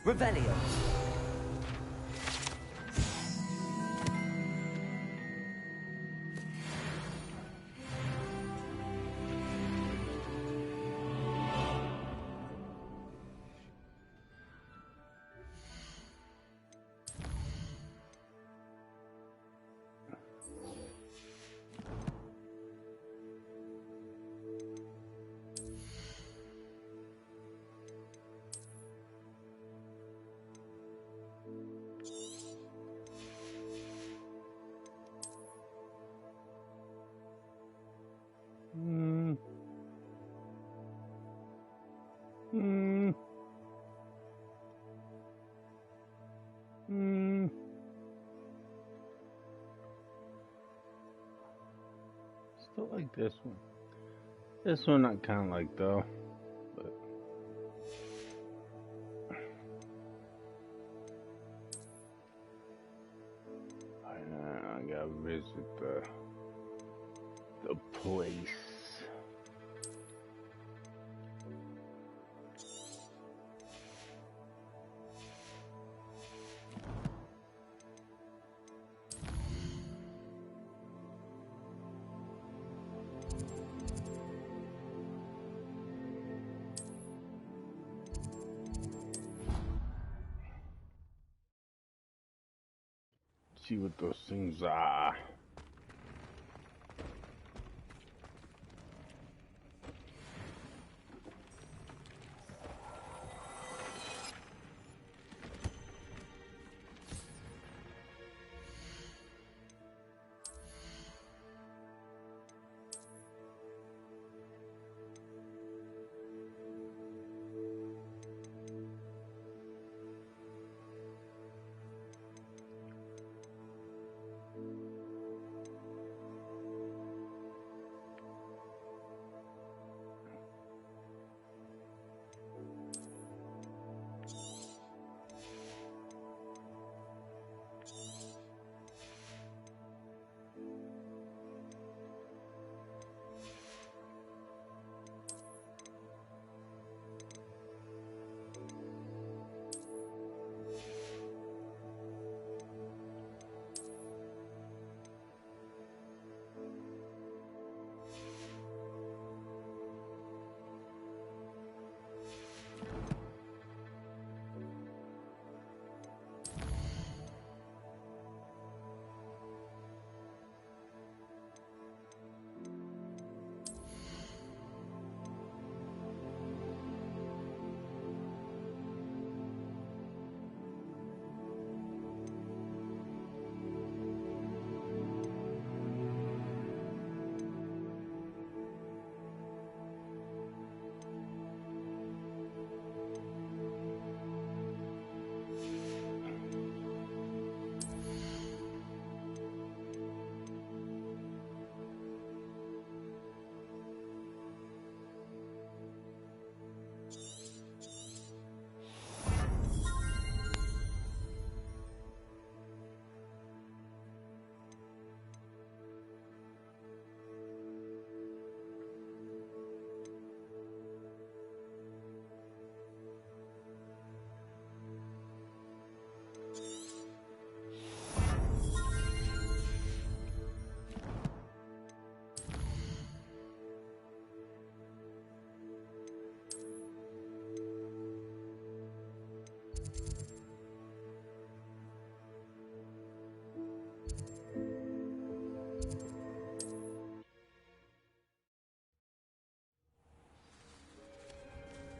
Revelio. Still like this one. This one I kind of like though. But I gotta visit the place. See what those things are.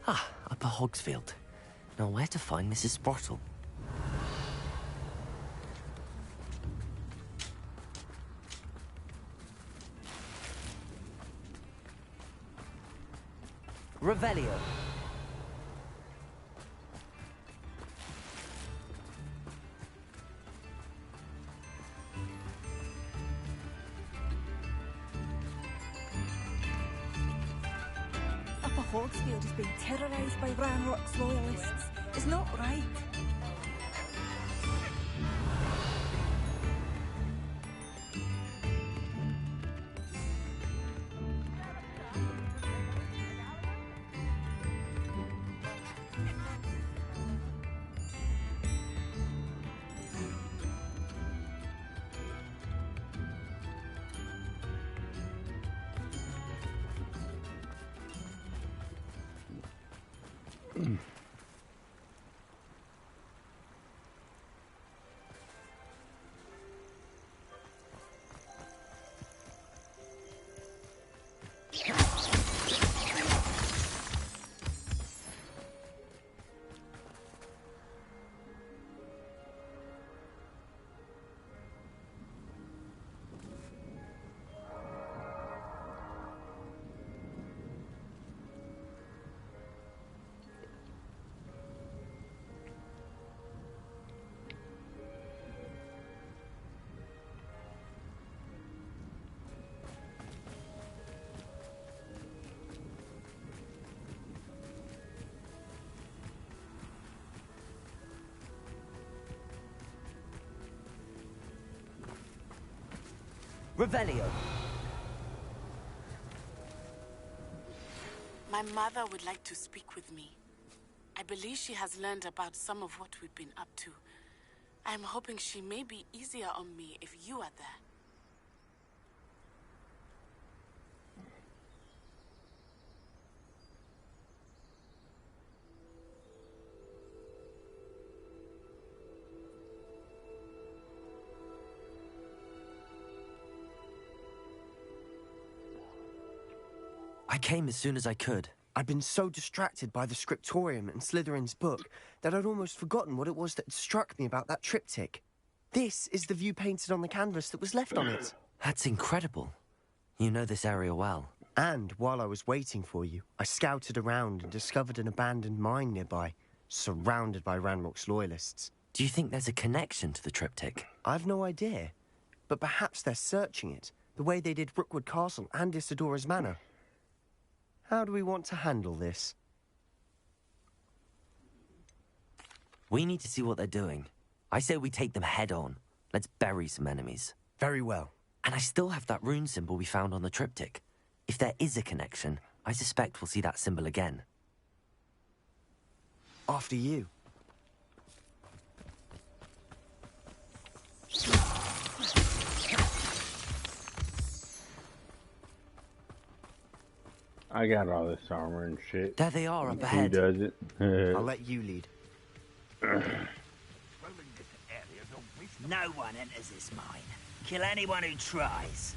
Ah, up at Hogsfield. Now where to find Mrs. Sprottle? Revelio. Upper Hogsfield is being terrorised by Ranrock's loyalists. It's not right. Revelio. My mother would like to speak with me. I believe she has learned about some of what we've been up to. I'm hoping she may be easier on me if you are there. I came as soon as I could. I'd been so distracted by the scriptorium and Slytherin's book that I'd almost forgotten what it was that had struck me about that triptych. This is the view painted on the canvas that was left on it. That's incredible. You know this area well. And while I was waiting for you, I scouted around and discovered an abandoned mine nearby, surrounded by Ranrock's loyalists. Do you think there's a connection to the triptych? I've no idea, but perhaps they're searching it, the way they did Rookwood Castle and Isidora's Manor. How do we want to handle this? We need to see what they're doing. I say we take them head on. Let's bury some enemies. Very well. And I still have that rune symbol we found on the triptych. If there is a connection, I suspect we'll see that symbol again. After you. I got all this armor and shit. There they are up Who ahead. does it? I'll let you lead. No one enters this mine. Kill anyone who tries.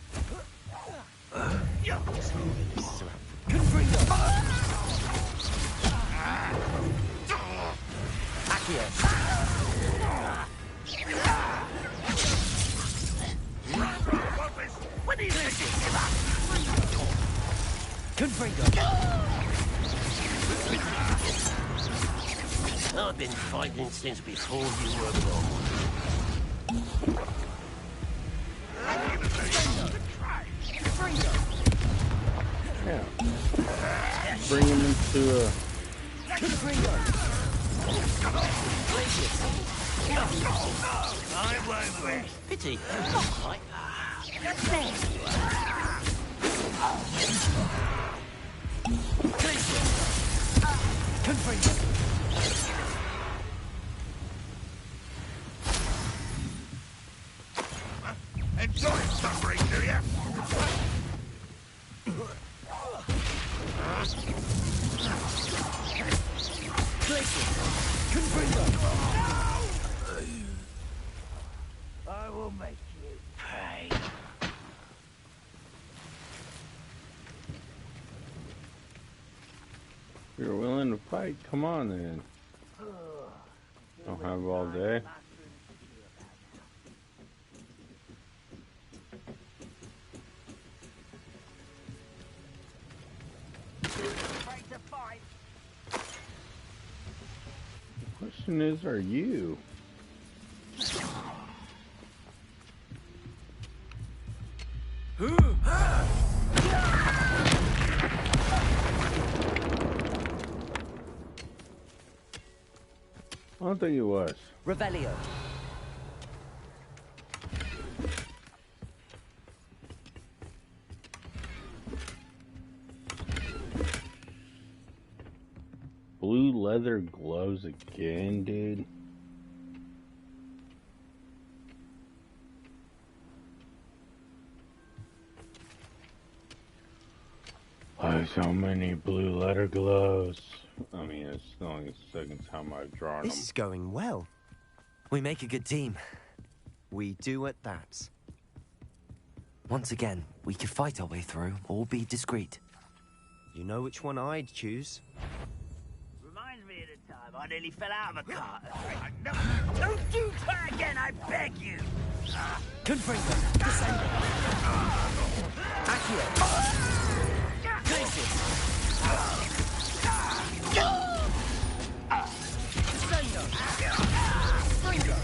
When do you think you give up? I've been fighting since before you were born. Yeah. Bring him into a... I won't rest. Pity. Not quite. Enjoy suffering, do you? I will make you pay. You're willing to fight? Come on, then. Don't have all day. The question is, are you? I don't think it was. Revelio. Blue leather gloves again, dude. Why so many blue leather gloves? I mean, it's only the second time I've drawn This them. is going well. We make a good team. We do at that. Once again, we could fight our way through or be discreet. You know which one I'd choose. Reminds me of the time I nearly fell out of a car. Don't do that again, I beg you! Confringo! Descendo! Accio! Glacius! Descendo! Fringo!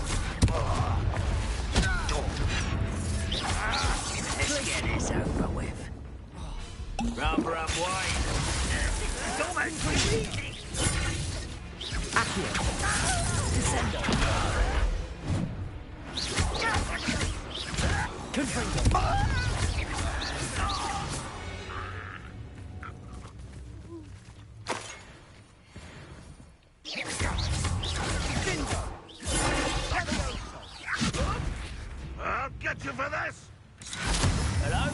Let's get this over with. Rather unwind. It's almost too easy. Accio! Descendo! Confringo! I'll get you for this! Hello?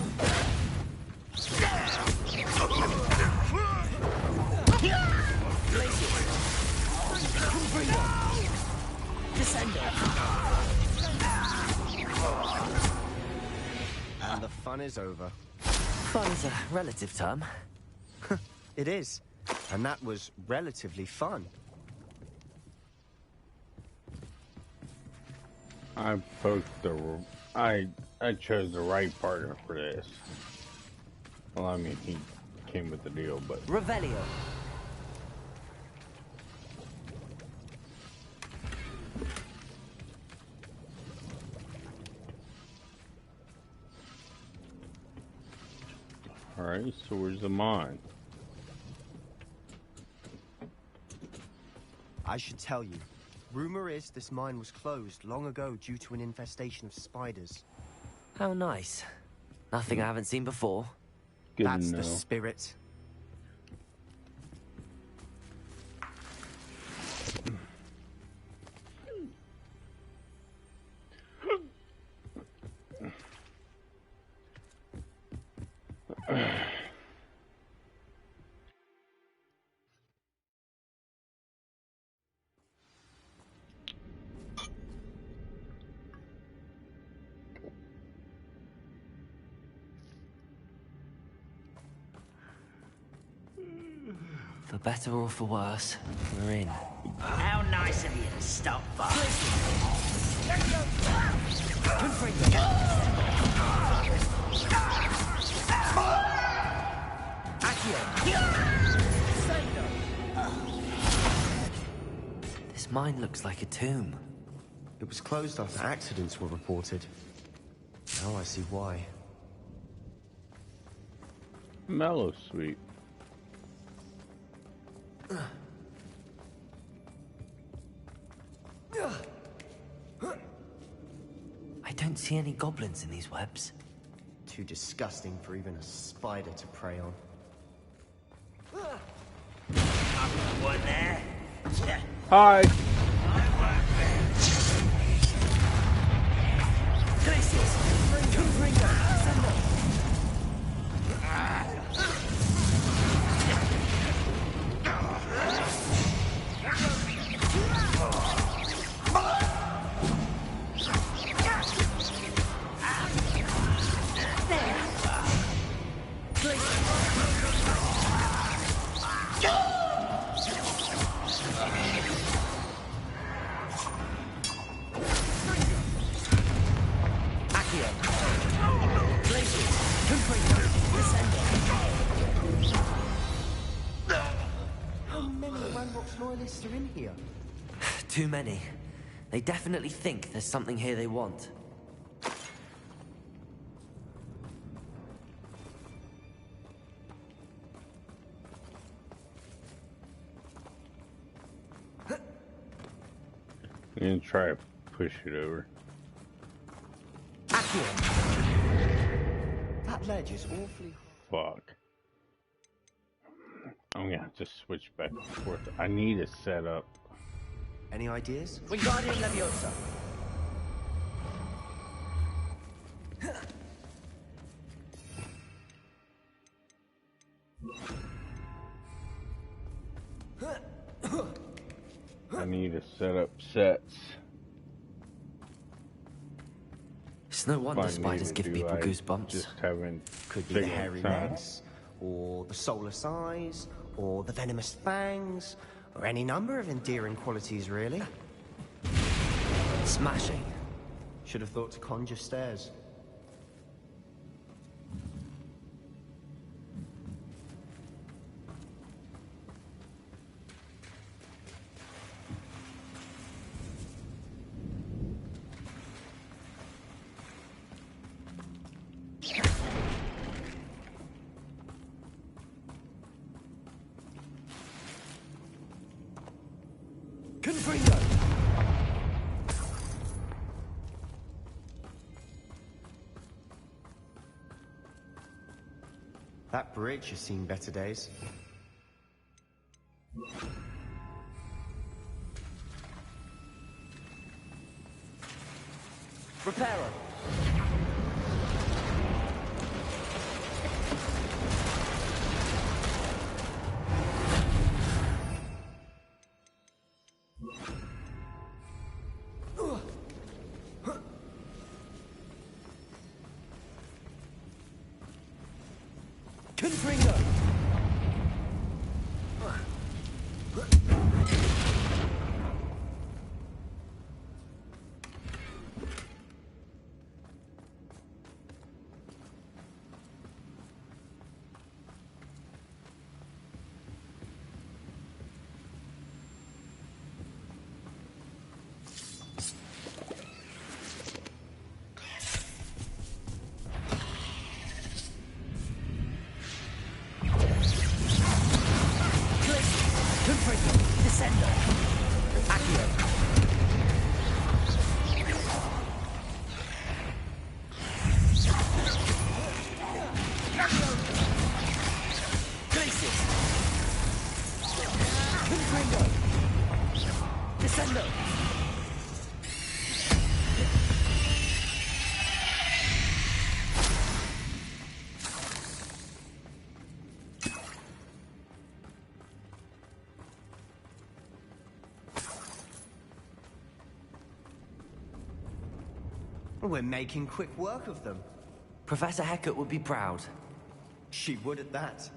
And the fun is over. Fun is a relative term. It is. And that was relatively fun. I chose the right partner for this. Well, I mean, he came with the deal, but Revelio. all right. So where's the mine? I should tell you. Rumor is this mine was closed long ago due to an infestation of spiders. How nice. Nothing I haven't seen before. Good That's to know. the spirit. For better or for worse, we're in. How nice of you to stop by. This mine looks like a tomb. It was closed after accidents were reported. Now I see why. Mellow sweet. I don't see any goblins in these webs. Too disgusting for even a spider to prey on. One there. Hi. How many Ranrock's loyalists are in here? Too many. They definitely think there's something here they want. I'm gonna try to push it over. That ledge is awfully... Fuck. I'm gonna have to switch back and forth. I need a setup. Any ideas? Wingardium Leviosa. I need to set up sets. It's no wonder If I spiders needed give to, people I goosebumps. Just haven't Could be the taken hairy time. legs, or the soulless eyes, or the venomous fangs, or any number of endearing qualities, really. Smashing. Should have thought to conjure stairs. Confringo! That bridge has seen better days. Repairer. Confringo! We're making quick work of them. Professor Hecat would be proud. She would at that.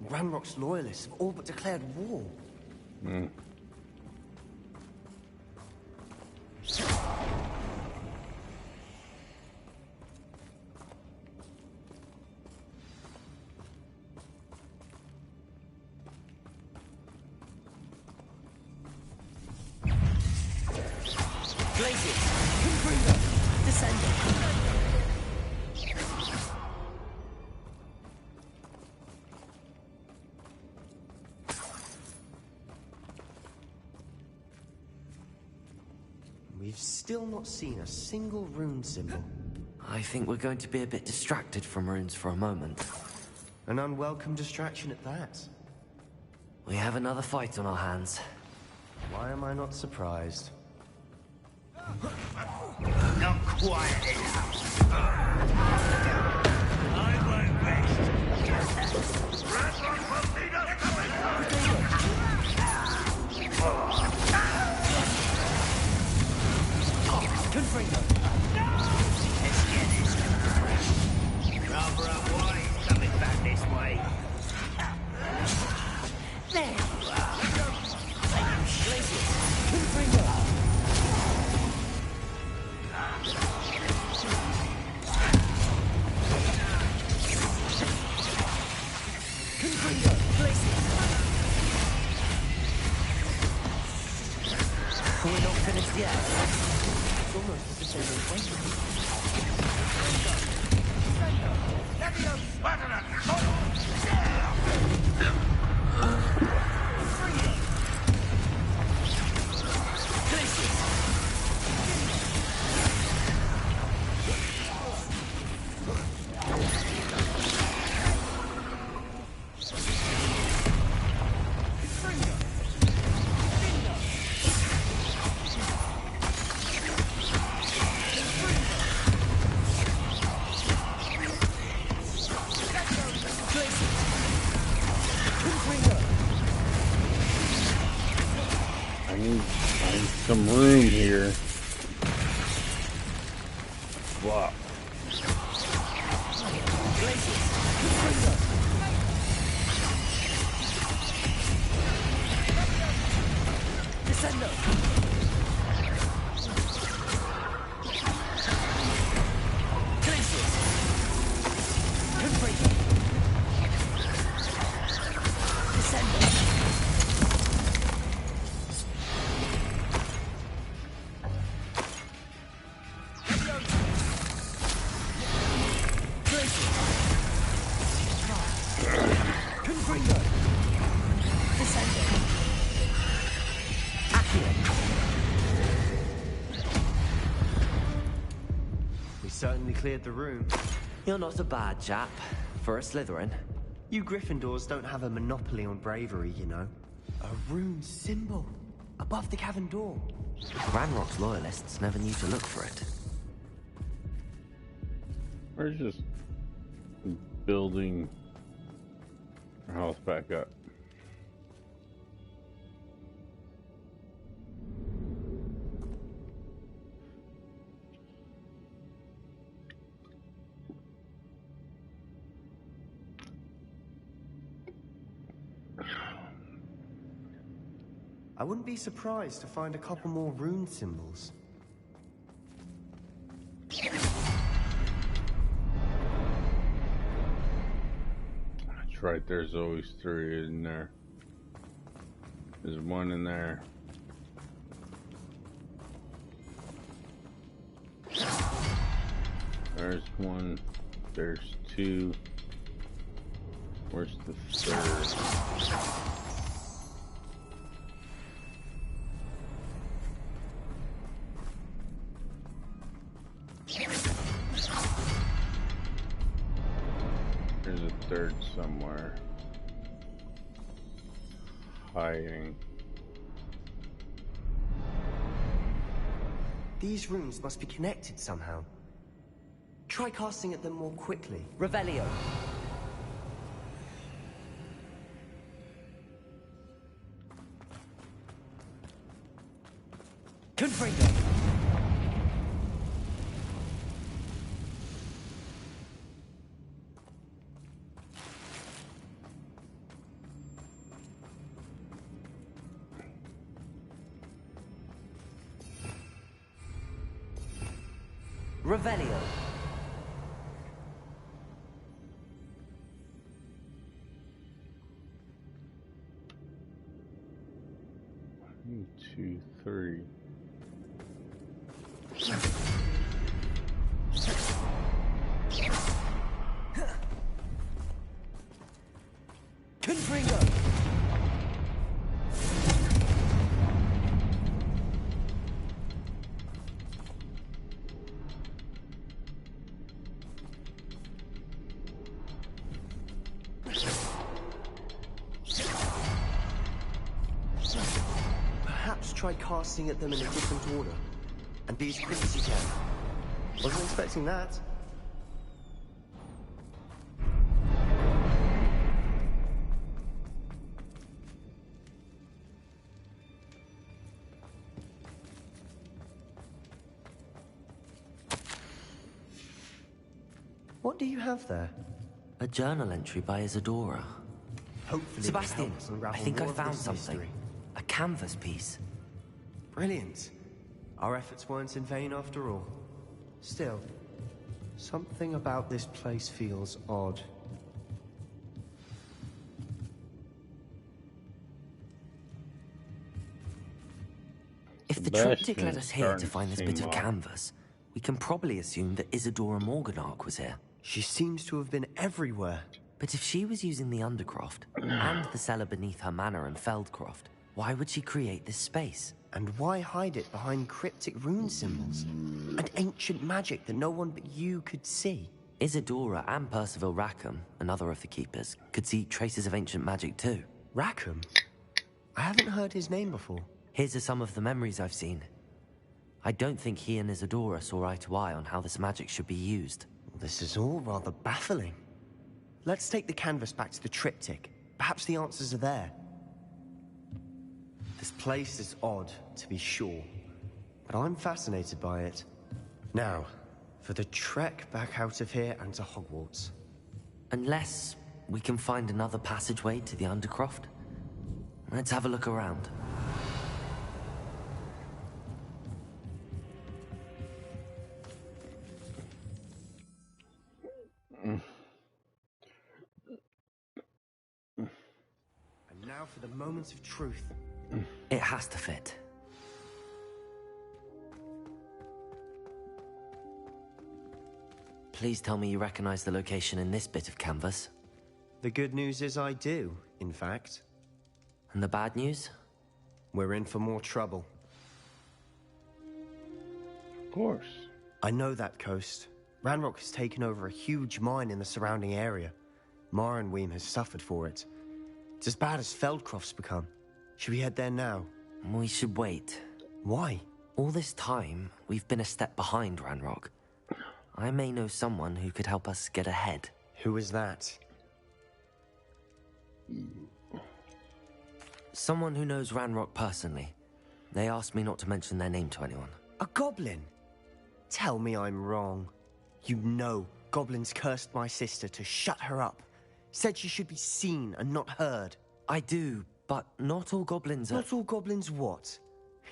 Ranrock's loyalists have all but declared war. Blazes! Confringo! Descending! We've still not seen a single rune symbol. I think we're going to be a bit distracted from runes for a moment. An unwelcome distraction at that. We have another fight on our hands. Why am I not surprised? Not quiet enough. I won't rest. Ranrock will lead us Confringo! Let's get this. Rather unwise coming back this way. There you are. Confringo! Confringo! We're not finished yet. It's almost as if they were waiting. I need some room here. Wow. We certainly cleared the room. You're not a bad chap for a Slytherin. You Gryffindors don't have a monopoly on bravery, you know. A rune symbol above the cavern door. Ranrock's loyalists never knew to look for it. We're just building our house back up. I wouldn't be surprised to find a couple more rune symbols. That's right, there's always three in there. There's one in there. There's one. There's two. Where's the third? There's a third somewhere. Hiding. These runes must be connected somehow. Try casting at them more quickly. Revelio. Confringo. Revelio. 1, 2, 3. Confringo. Perhaps try casting at them in a different order. And be as quick as you can. Wasn't expecting that. What do you have there? A journal entry by Isadora. Hopefully, Sebastian, it will help us unravel I think I more of found this something. mystery. A canvas piece. Brilliant. Our efforts weren't in vain after all. Still, something about this place feels odd. If the triptych led Sebastian's us here to starting find this to bit seem of off. canvas, we can probably assume that Isadora Morganark was here. She seems to have been everywhere. But if she was using the Undercroft, and the cellar beneath her manor in Feldcroft, why would she create this space? And why hide it behind cryptic rune symbols? And ancient magic that no one but you could see? Isadora and Percival Rackham, another of the Keepers, could see traces of ancient magic too. Rackham? I haven't heard his name before. Here's are some of the memories I've seen. I don't think he and Isadora saw eye to eye on how this magic should be used. This is all rather baffling. Let's take the canvas back to the triptych. Perhaps the answers are there. This place is odd, to be sure, but I'm fascinated by it. Now, for the trek back out of here and to Hogwarts. Unless we can find another passageway to the Undercroft. Let's have a look around. And now for the moments of truth. It has to fit. Please tell me you recognize the location in this bit of canvas. The good news is I do, in fact. And the bad news? We're in for more trouble. Of course. I know that coast. Ranrock has taken over a huge mine in the surrounding area. Mornweem has suffered for it. It's as bad as Feldcroft's become. Should we head there now? We should wait. Why? All this time, we've been a step behind Ranrock. I may know someone who could help us get ahead. Who is that? Someone who knows Ranrock personally. They asked me not to mention their name to anyone. A goblin? Tell me I'm wrong. You know goblins cursed my sister to shut her up. Said she should be seen and not heard. I do, but not all goblins are... Not all goblins what?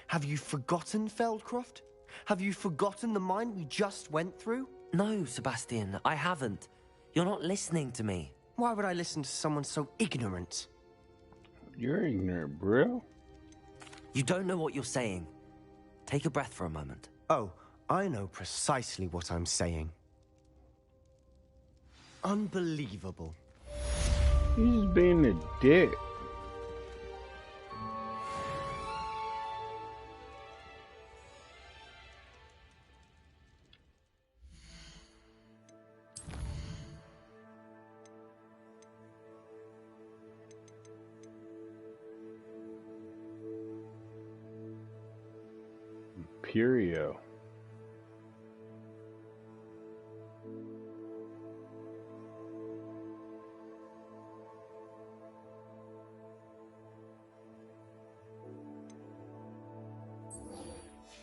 Have you forgotten Feldcroft? Have you forgotten the mine we just went through? No, Sebastian, I haven't. You're not listening to me. Why would I listen to someone so ignorant? You're ignorant, bro. You don't know what you're saying. Take a breath for a moment. Oh, I know precisely what I'm saying. Unbelievable. He's being a dick. Imperio.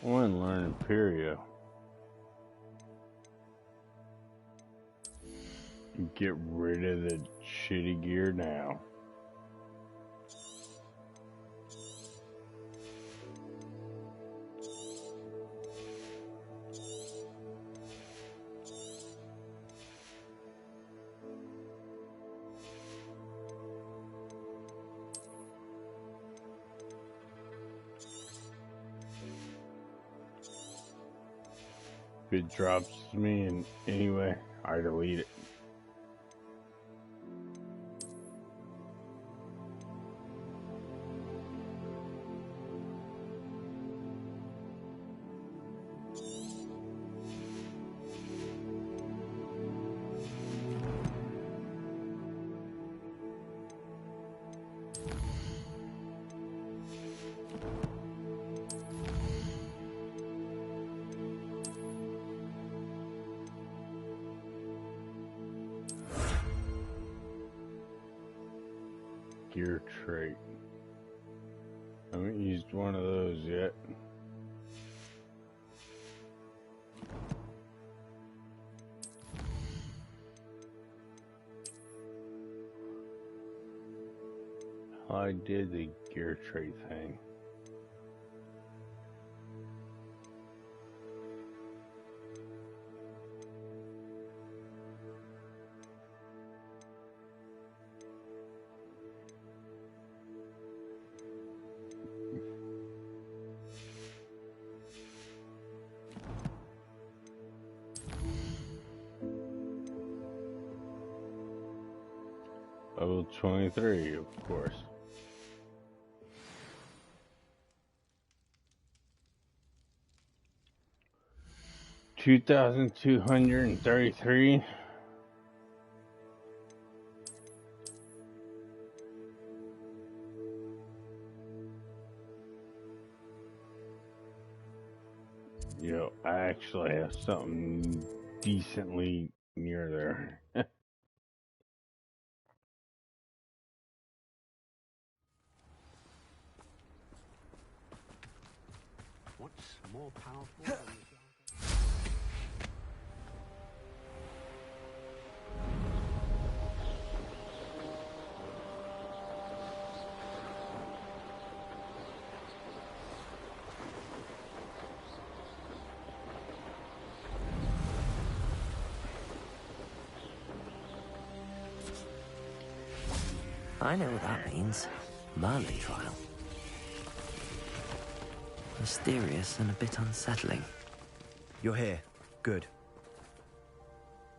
I want to learn Imperio. Get rid of the shitty gear now. If it drops me in any way, I delete it. Gear trait. I haven't used one of those yet. I did the gear trait thing. Level 23, of course. $2,233. Yo, I actually have something decently near there. What's more powerful than the... I know what that means. Merlin trial. Mysterious and a bit unsettling. You're here. Good.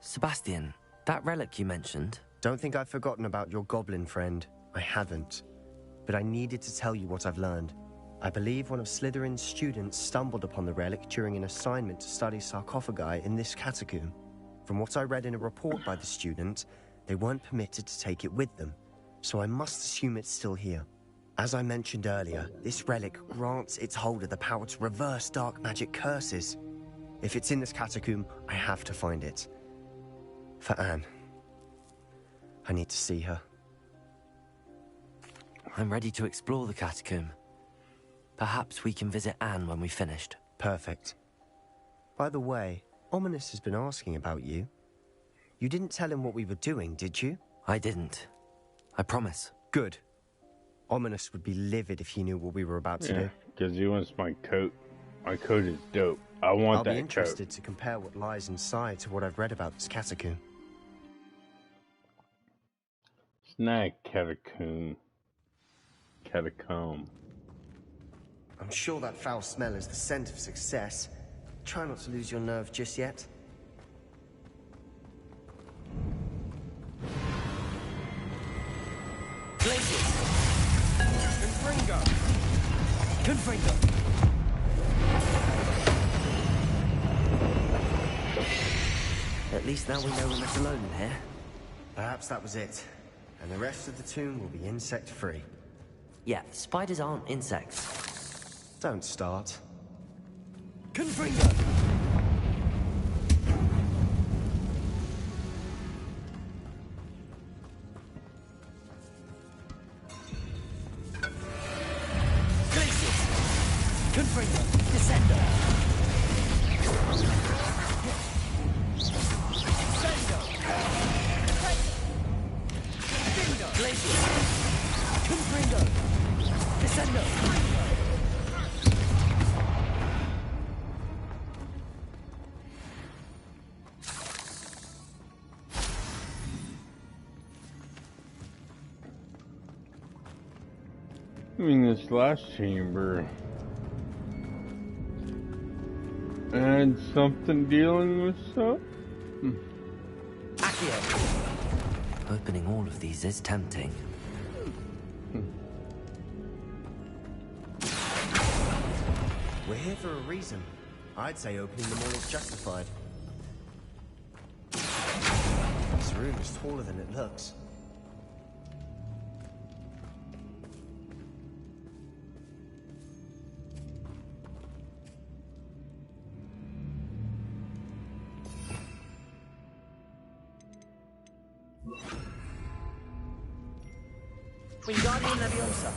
Sebastian, that relic you mentioned... Don't think I've forgotten about your goblin friend. I haven't. But I needed to tell you what I've learned. I believe one of Slytherin's students stumbled upon the relic during an assignment to study sarcophagi in this catacomb. From what I read in a report by the student, they weren't permitted to take it with them. So I must assume it's still here. As I mentioned earlier, this relic grants its holder the power to reverse dark magic curses. If it's in this catacomb, I have to find it. For Anne. I need to see her. I'm ready to explore the catacomb. Perhaps we can visit Anne when we've finished. Perfect. By the way, Ominous has been asking about you. You didn't tell him what we were doing, did you? I didn't. I promise. Good. Ominous would be livid if he knew what we were about to do. Because he wants my coat. My coat is dope. I want that coat. I'll be interested to compare what lies inside to what I've read about this catacomb. It's not a catacomb. Catacomb. I'm sure that foul smell is the scent of success. Try not to lose your nerve just yet. Glaciers! Confringo! Confringo! At least now we know we're not alone in here. Perhaps that was it. And the rest of the tomb will be insect-free. Yeah, spiders aren't insects. Don't start. Confringo! Confringo! Descendo! Descendo! Glacier! Confringo! Descendo! I mean, this last chamber and something dealing with stuff. Accio! Opening all of these is tempting. We're here for a reason. I'd say opening them all is justified. This room is taller than it looks. Wingardium Leviosa!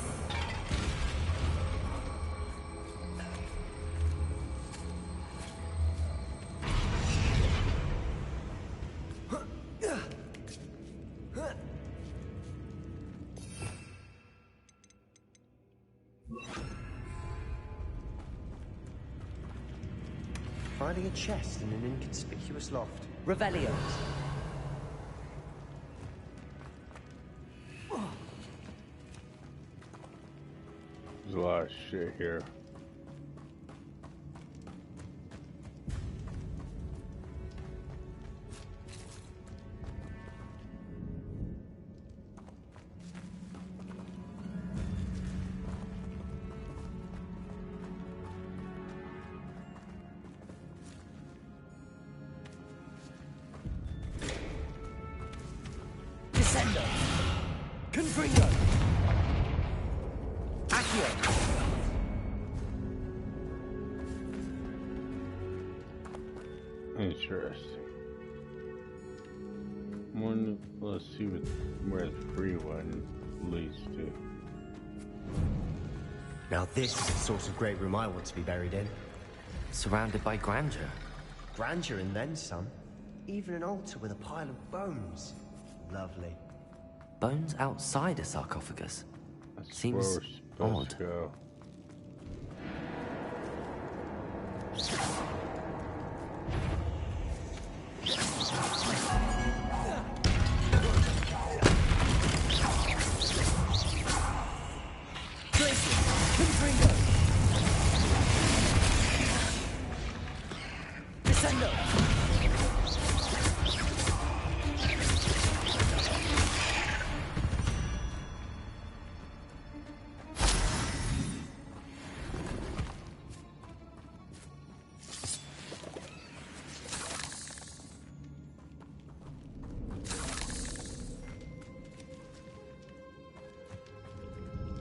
Finding a chest in an inconspicuous loft. Revelio! There's a lot of shit here. Descendo! Confringo! Accio! Interesting. Let's see where the free one leads to. Now this is the sort of great room I want to be buried in. Surrounded by grandeur. Grandeur and then some. Even an altar with a pile of bones. Lovely. Bones outside a sarcophagus. That's Seems where we're supposed odd. to go.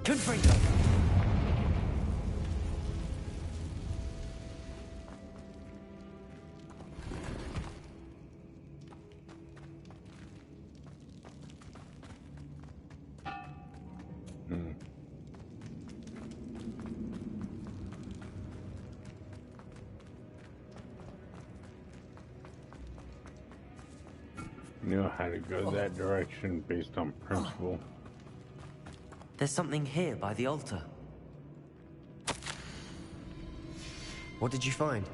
Confringo! Knew how to go that direction based on principle. There's something here by the altar. What did you find?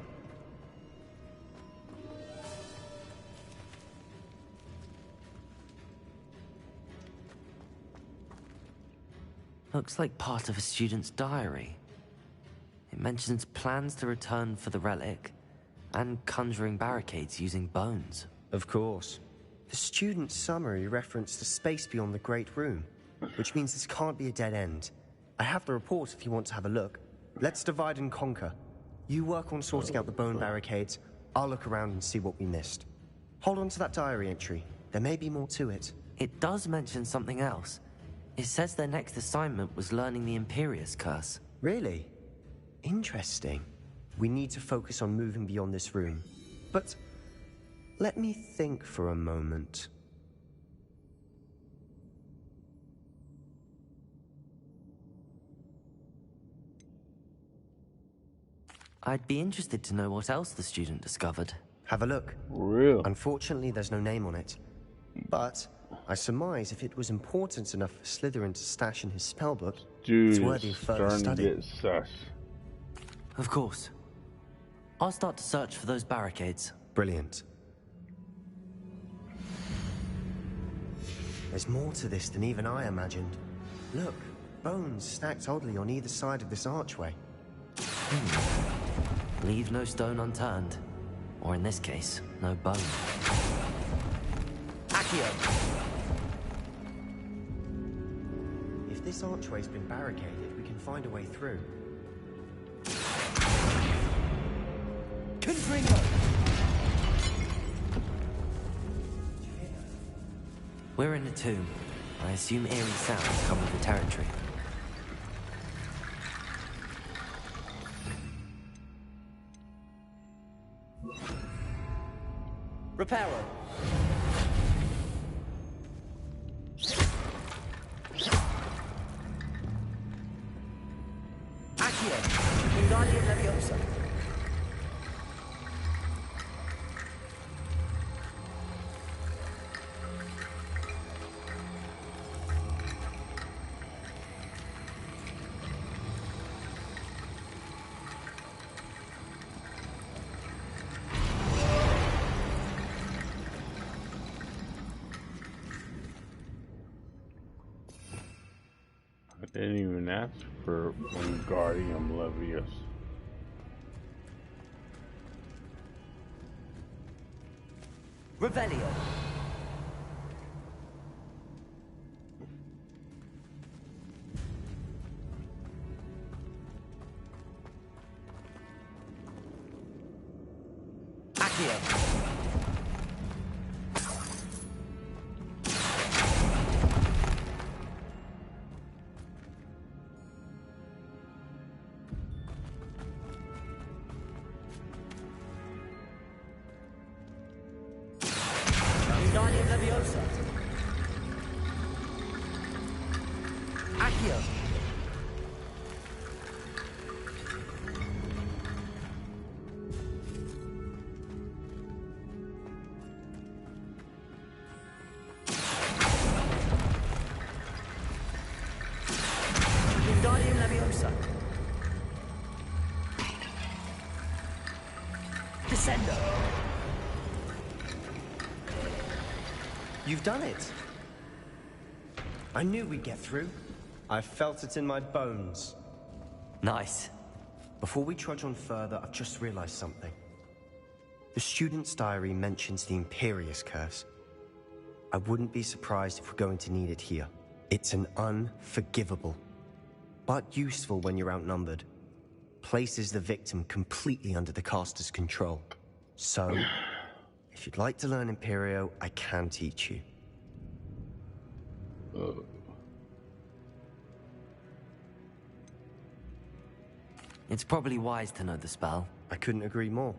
Looks like part of a student's diary. It mentions plans to return for the relic and conjuring barricades using bones. Of course. The student's summary referenced a space beyond the Great Room, which means this can't be a dead end. I have the report if you want to have a look. Let's divide and conquer. You work on sorting out the bone barricades. I'll look around and see what we missed. Hold on to that diary entry. There may be more to it. It does mention something else. It says their next assignment was learning the Imperius Curse. Really? Interesting. We need to focus on moving beyond this room. But let me think for a moment. I'd be interested to know what else the student discovered. Have a look. Real. Unfortunately, there's no name on it. But I surmise if it was important enough for Slytherin to stash in his spellbook, Dude, it's worthy of further starting study. to get sus. Of course. I'll start to search for those barricades. Brilliant. There's more to this than even I imagined. Look, bones stacked oddly on either side of this archway. Leave no stone unturned. Or in this case, no bone. Accio! If this archway's been barricaded, we can find a way through. Confringo! We're in a tomb. I assume eerie sounds come with the territory. Reparo! Accio! Wingardium Leviosa! I didn't even ask for Wingardium Leviosa. Revelio! Accio! Wingardium Leviosa! Accio! Descendo! You've done it! I knew we'd get through. I felt it in my bones. Nice. Before we trudge on further, I've just realized something. The student's diary mentions the Imperious Curse. I wouldn't be surprised if we're going to need it here. It's an unforgivable, but useful when you're outnumbered. Places the victim completely under the caster's control. So, if you'd like to learn Imperio, I can teach you. It's probably wise to know the spell. I couldn't agree more.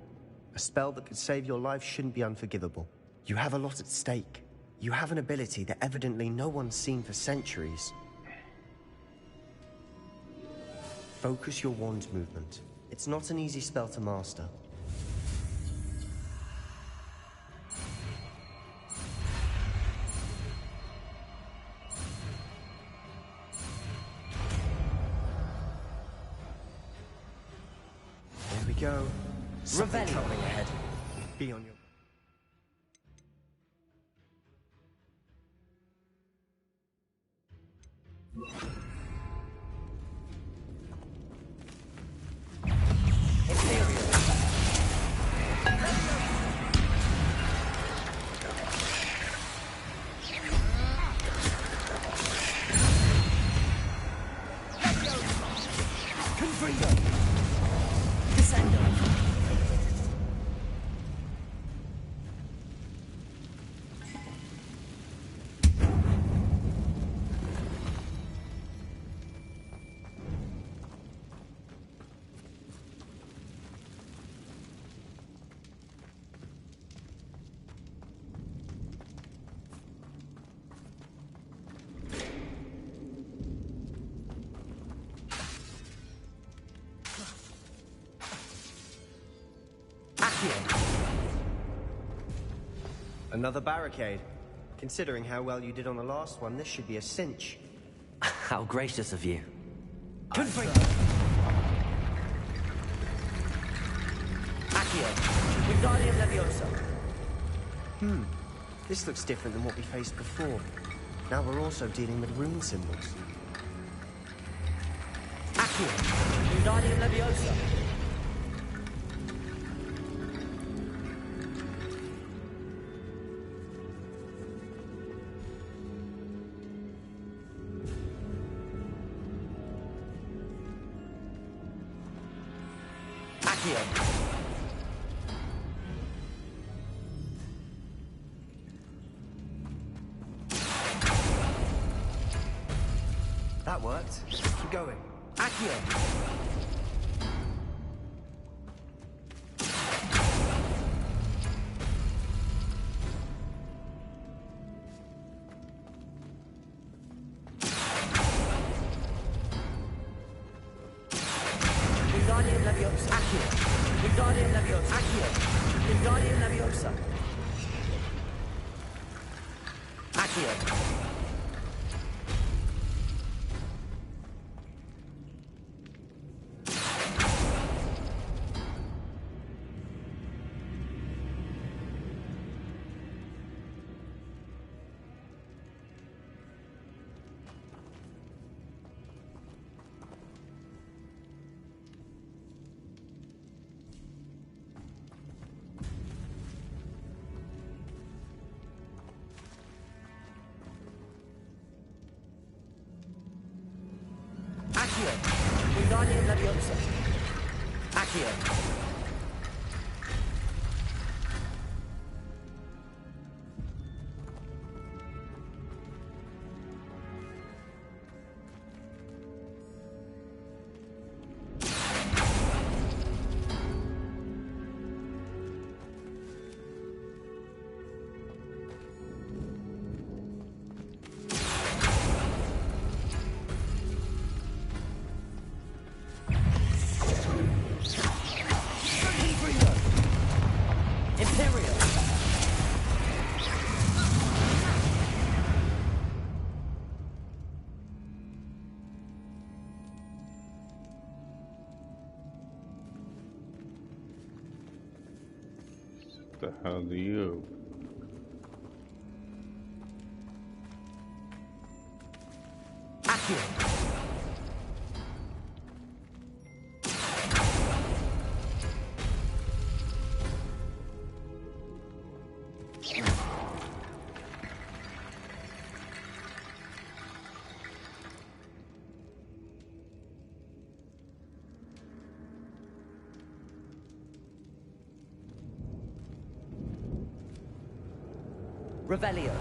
A spell that could save your life shouldn't be unforgivable. You have a lot at stake. You have an ability that evidently no one's seen for centuries. Focus your wand movement. It's not an easy spell to master. There we go. Something Revelio. troubling ahead. Be on your... Another barricade. Considering how well you did on the last one, this should be a cinch. How gracious of you. Accio! Wingardium Leviosa! This looks different than what we faced before. Now we're also dealing with rune symbols. Accio! Wingardium Leviosa! That worked. Keep going. Accio! Wingardium Leviosa! Accio! Wingardium Leviosa! Accio! Wingardium Leviosa! Accio! Accio! Wingardium Leviosa! Accio! The hell do you? Accio. Revelio.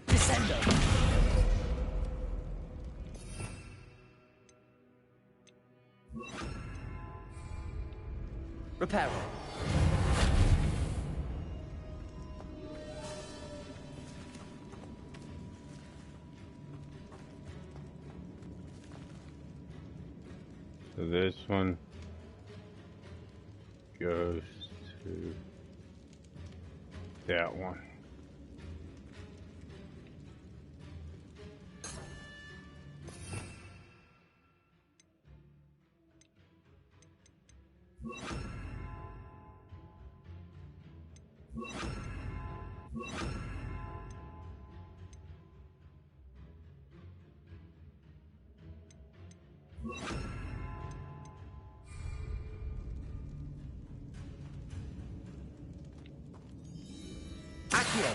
Descendo. Reparo. So this one goes to that one. Accio.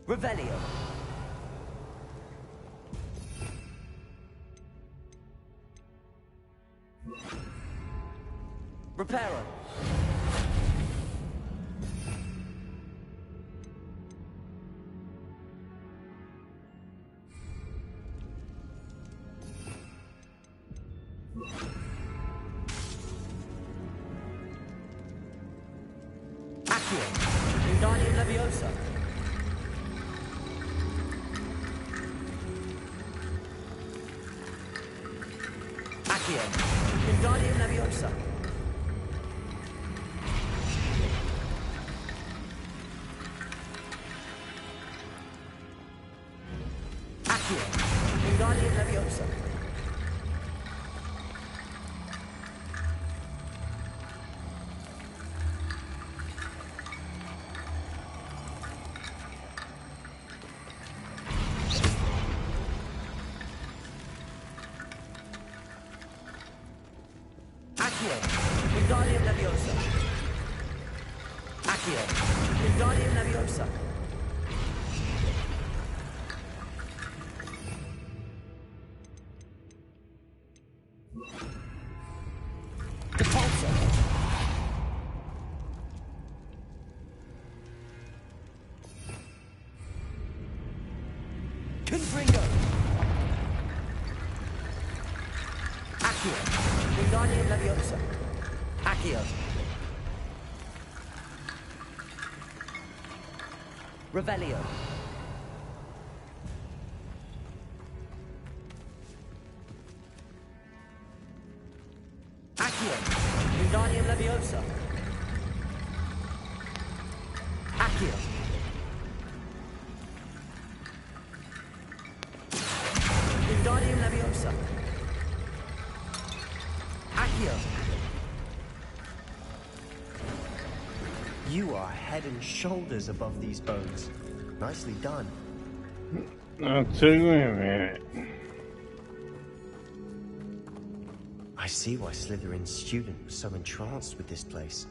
Revelio. Reparo. Accio. Wingardium Leviosa. Accio. Wingardium Leviosa. Accio. Wingardium Leviosa. Accio. Wingardium Leviosa. Accio. Wingardium Leviosa. Repulsor. Confringo. Accio. Wingardium Leviosa. Accio. Revelio. Accio. Wingardium Leviosa. Accio. Wingardium Leviosa. Accio. You are head and shoulders above these bones. Nicely done. I'll tell you in a minute. I see why Slytherin's student was so entranced with this place.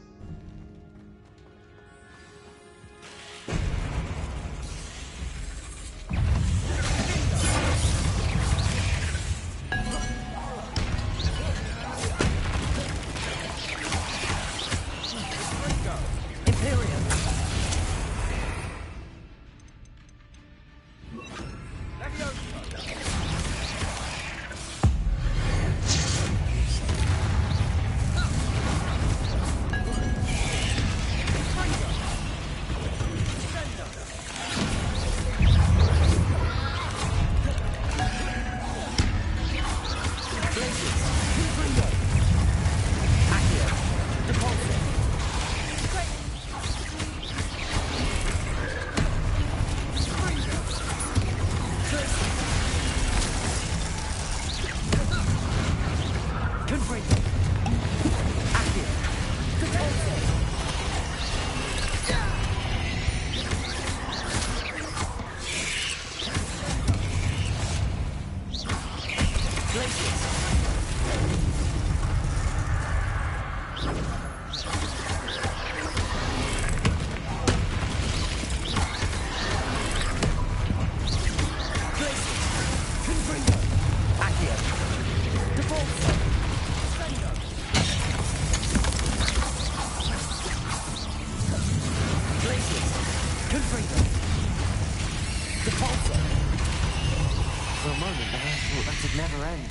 moment there, I thought that would never end.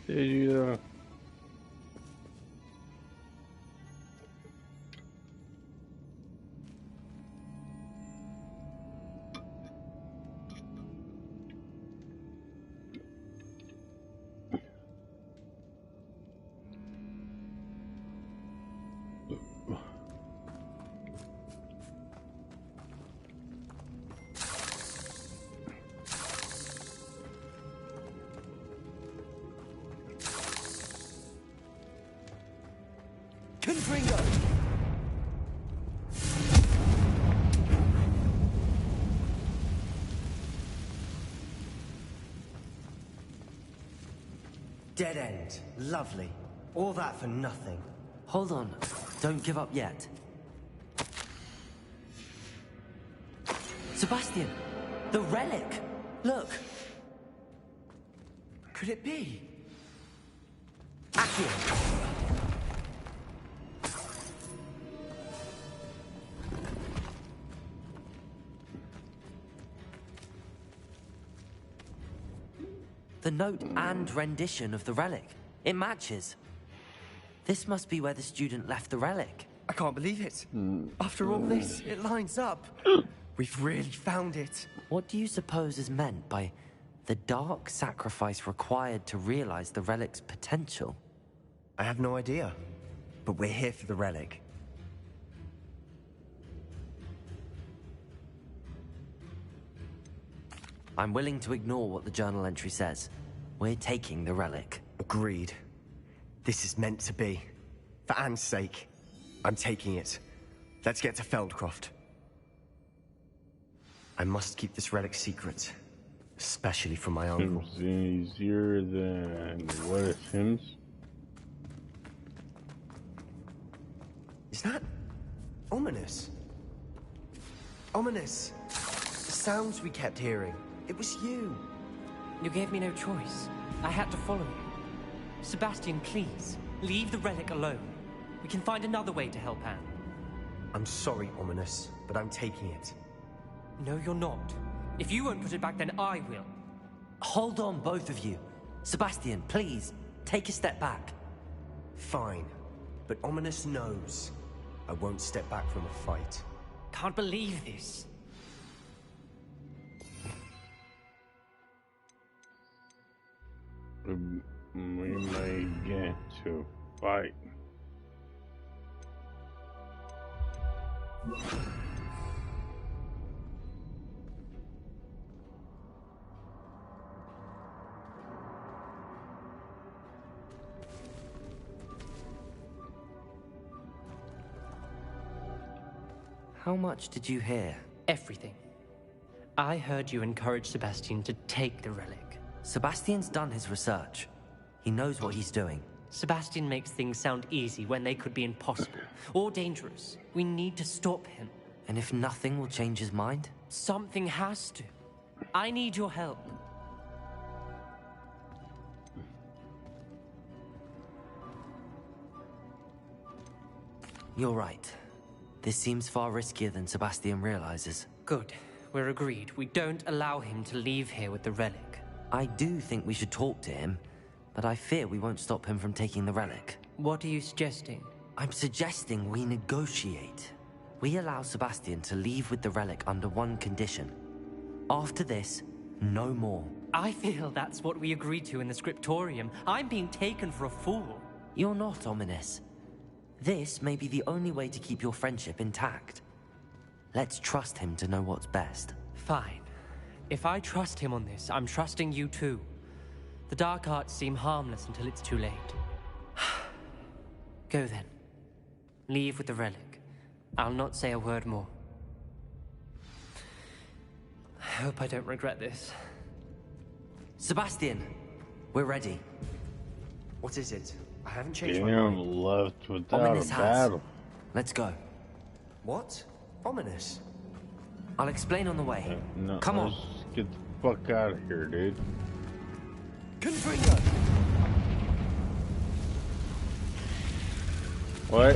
Did you? Confringo! Dead end. Lovely. All that for nothing. Hold on. Don't give up yet. Sebastian! The relic! Look! Could it be? Accio! The note and rendition of the relic. It matches. This must be where the student left the relic. I can't believe it. After all this, it lines up. We've really found it. What do you suppose is meant by the dark sacrifice required to realize the relic's potential? I have no idea. But we're here for the relic. I'm willing to ignore what the journal entry says. We're taking the relic. Agreed. This is meant to be. For Anne's sake. I'm taking it. Let's get to Feldcroft. I must keep this relic secret. Especially from my uncle. Seems easier than what it seems. Is that ominous? Ominous. The sounds we kept hearing. It was you. You gave me no choice. I had to follow you. Sebastian, please, leave the relic alone. We can find another way to help Anne. I'm sorry, Ominous, but I'm taking it. No, you're not. If you won't put it back, then I will. Hold on, both of you. Sebastian, please, take a step back. Fine, but Ominous knows. I won't step back from a fight. Can't believe this. We may get to fight. How much did you hear? Everything. I heard you encourage Sebastian to take the relic. Sebastian's done his research. He knows what he's doing. Sebastian makes things sound easy when they could be impossible or dangerous. We need to stop him. And if nothing will change his mind? Something has to. I need your help. You're right. This seems far riskier than Sebastian realizes. Good. We're agreed. We don't allow him to leave here with the relic. I do think we should talk to him, but I fear we won't stop him from taking the relic. What are you suggesting? I'm suggesting we negotiate. We allow Sebastian to leave with the relic under one condition. After this, no more. I feel that's what we agreed to in the scriptorium. I'm being taken for a fool. You're not, Ominous. This may be the only way to keep your friendship intact. Let's trust him to know what's best. Fine. If I trust him on this, I'm trusting you too. The dark arts seem harmless until it's too late. Go then. Leave with the relic. I'll not say a word more. I hope I don't regret this. Sebastian, we're ready. What is it? I haven't changed my Damn, mind. left without Ominous a has. battle. Let's go. What? Ominous? I'll explain on the way. No, Come on. let's get the fuck out of here, dude. Confringo! What?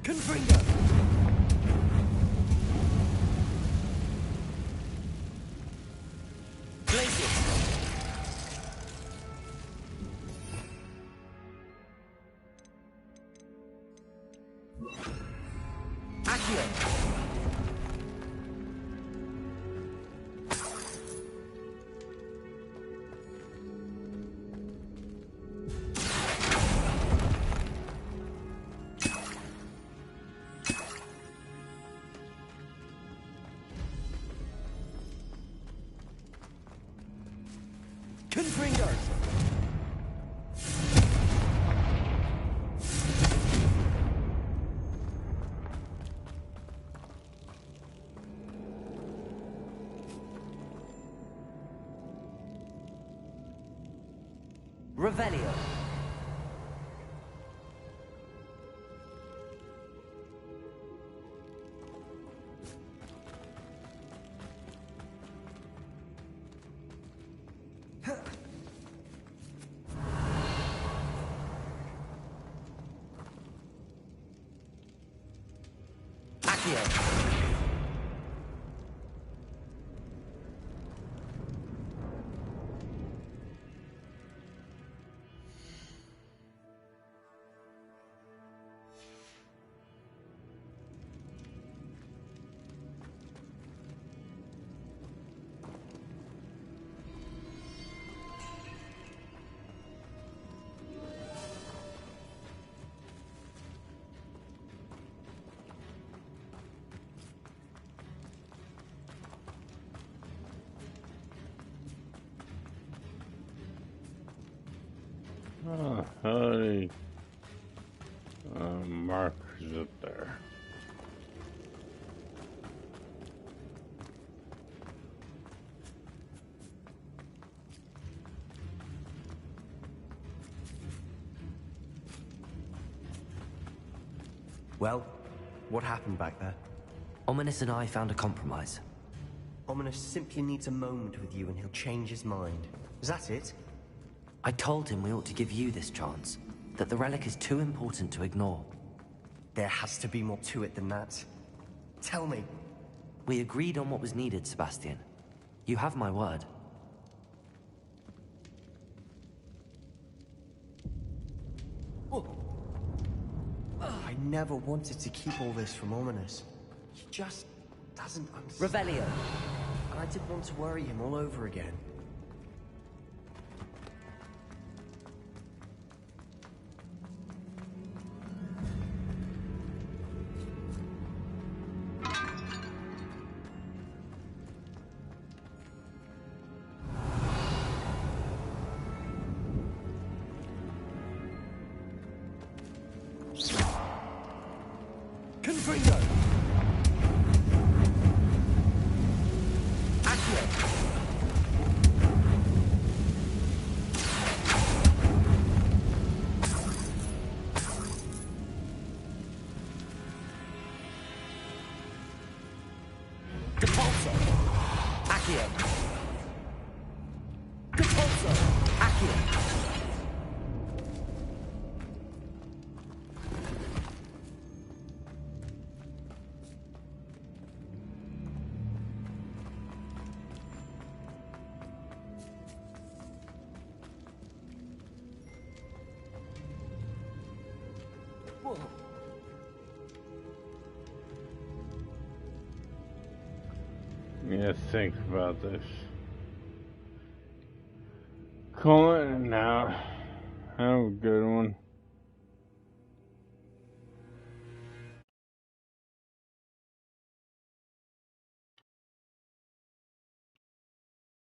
Confringo! Confringo! Revelio. Oh, honey. Markers up there. Well, what happened back there? Ominous and I found a compromise. Ominous simply needs a moment with you and he'll change his mind. Is that it? I told him we ought to give you this chance, that the relic is too important to ignore. There has to be more to it than that. Tell me. We agreed on what was needed, Sebastian. You have my word. I never wanted to keep all this from Ominous. He just doesn't understand. Revelio. And I didn't want to worry him all over again. Confringo! Yeah, think about this. Calling it now. Have a good one.